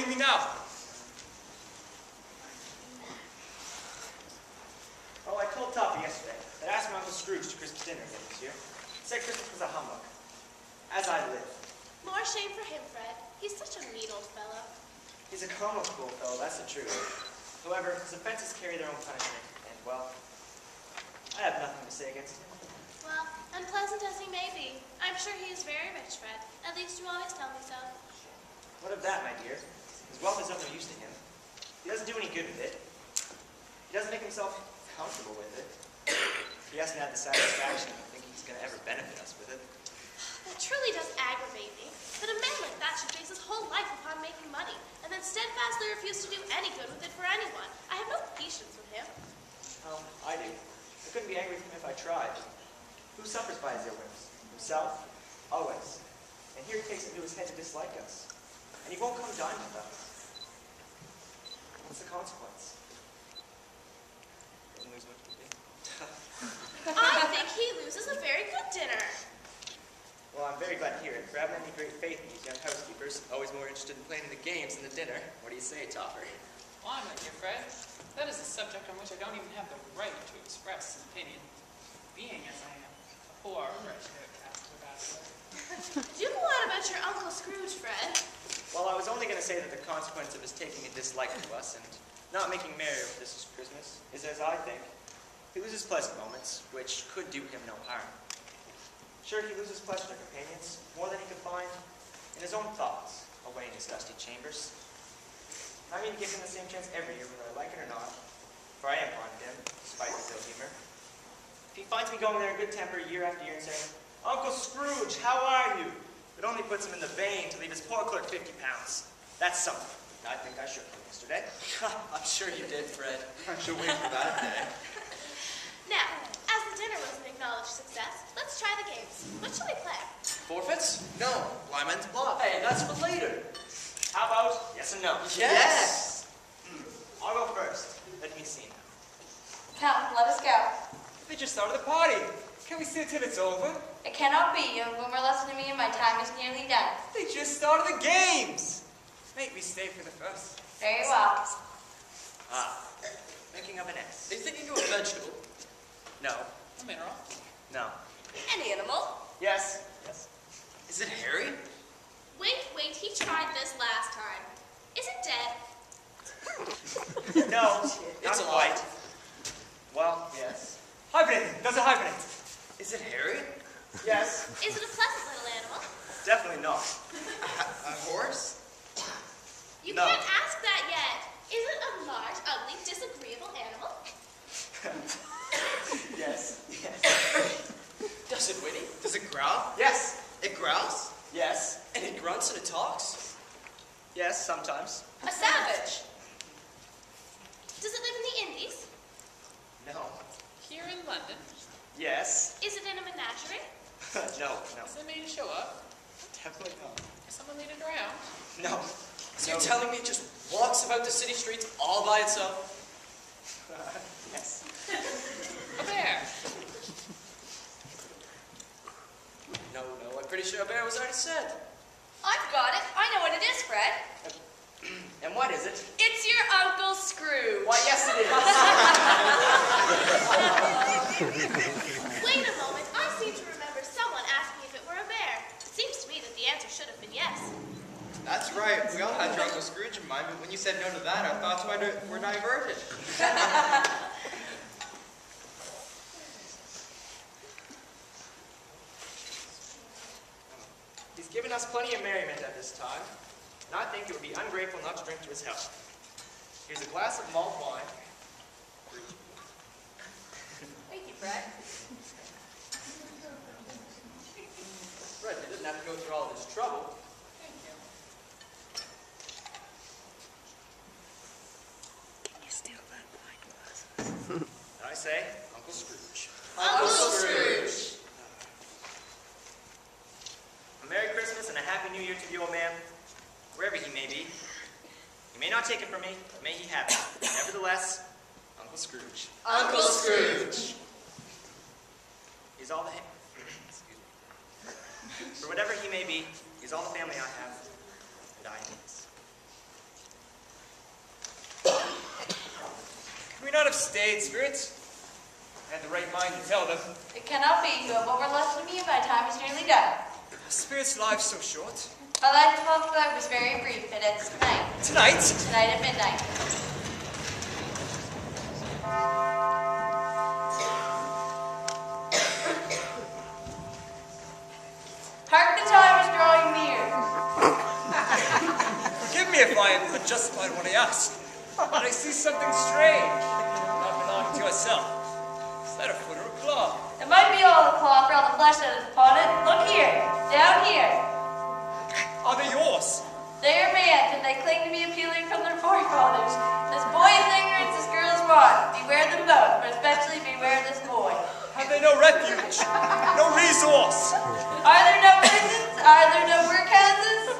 need me now? Oh, I told Toppy yesterday that I asked my Uncle Scrooge to Christmas dinner again this year. He said Christmas was a humbug. As I live. More shame for him, Fred. He's such a mean old fellow. He's a comical fellow, that's the truth. However, his offenses carry their own punishment, and, well, I have nothing to say against him. Well, unpleasant as he may be, I'm sure he is very rich, Fred. At least you always tell me so. What of that, my dear? His wealth is of no use to him. He doesn't do any good with it. He doesn't make himself comfortable with it. He hasn't had the satisfaction of thinking he's going to ever benefit us with it. That truly does aggravate me, that a man like that should base his whole life upon making money, and then steadfastly refuse to do any good with it for anyone. I have no patience with him. Well, I do. I couldn't be angry with him if I tried. Who suffers by his ill whims? Himself? Always. And here he takes it into his head to dislike us. And he won't come dine with us. What's the consequence? Doesn't lose much to me. I think he loses a very good dinner. Well, I'm very glad to hear it, for I haven't any great faith in these young housekeepers, always more interested in playing the games than the dinner. What do you say, Topper? Well, I'm with you, Fred. That is a subject on which I don't even have the right to express an opinion, being as I am a poor, wretched bachelor. Do go on about your Uncle Scrooge, Fred. Well, I was only going to say that the consequence of his taking a dislike to us and not making merry with this Christmas is, as I think, he loses pleasant moments, which could do him no harm. Sure, he loses pleasure in companions, more than he could find in his own thoughts, away in his dusty chambers. I mean to give him the same chance every year, whether I like it or not, for I am fond of him, despite his ill humor. If he finds me going there in good temper year after year and saying, "Uncle Scrooge, how are you?" it only puts him in the vein to leave his poor clerk 50 pounds. That's something. I think I shook him yesterday. I'm sure you did, Fred. I should wait for that day. Now, as the dinner was an acknowledged success, let's try the games. What shall we play? Forfeits? No. Lyman's bluff. Hey, that's for later. How about yes and no? Yes! I'll go first. Let me see now. Come, let us go. They just started the party. Can we sit till it's over? It cannot be. You have one more lesson to me and my time is nearly done. They just started the games. Make me stay for the first. Very well. Thinking of an S. Are you thinking of a vegetable? No. A mineral. No. An animal. Yes. Yes. Is it hairy? Wait, he tried this last time. Is it dead? No. Not It's quite. alive. Well, yes. Hibernating. Does it hibernate? Is it hairy? Yes. Is it a pleasant little animal? Definitely not. A horse? You No. can't ask that yet. Is it a large, ugly, disagreeable animal? Yes. Yes. Does it whinny? Does it growl? Yes. It growls? Yes. And it grunts and it talks? Yes, sometimes. A savage. Does it live in the Indies? No. Here in London, Yes. Is it in a menagerie? No. is it made to show up? Definitely Is someone lead it around? no. No. So you're telling me it just walks about the city streets all by itself? Yes. A bear. No, I'm pretty sure a bear was already said. I've got it. I know what it is, Fred. And what is it? It's your Uncle Scrooge. Why, yes, it Wait a moment. I seem to remember someone asking if it were a bear. It seems to me that the answer should have been yes. That's right. We all had your Uncle Scrooge in mind, but when you said no to that, our thoughts were diverted. He's given us plenty of merriment at this time, and I think it would be ungrateful not to drink to his health. Here's a glass of malt wine. Thank you, Fred. Fred, you didn't have to go through all this trouble. Thank you. And I say, Uncle Scrooge. Uncle Scrooge. A Merry Christmas and a Happy New Year to the old man, wherever he may be. He may not take it from me, but may he have it. Nevertheless, Uncle Scrooge. Uncle Scrooge! He's all the excuse me. For whatever he may be, he's all the family I have, and I am his. not have stayed, spirits. I had the right mind to tell them. It cannot be. You have one more lesson to me, and my time is nearly done. A spirit's life's so short. My life of life was very brief. It ends tonight. Tonight? Tonight at midnight. Hark, the time is drawing near. Forgive me if I am unjustified when I ask, but I see something strange, not belonging to yourself. Is that a foot or a claw? It might be all the cloth for all the flesh that is upon it. Look here, down here. Are they yours? They are man's, and they cling to me appealing from their forefathers. This boy is ignorance, this girl is wise. Beware them both, but especially beware this boy. Have they no refuge? No resource? Are there no prisons? Are there no workhouses?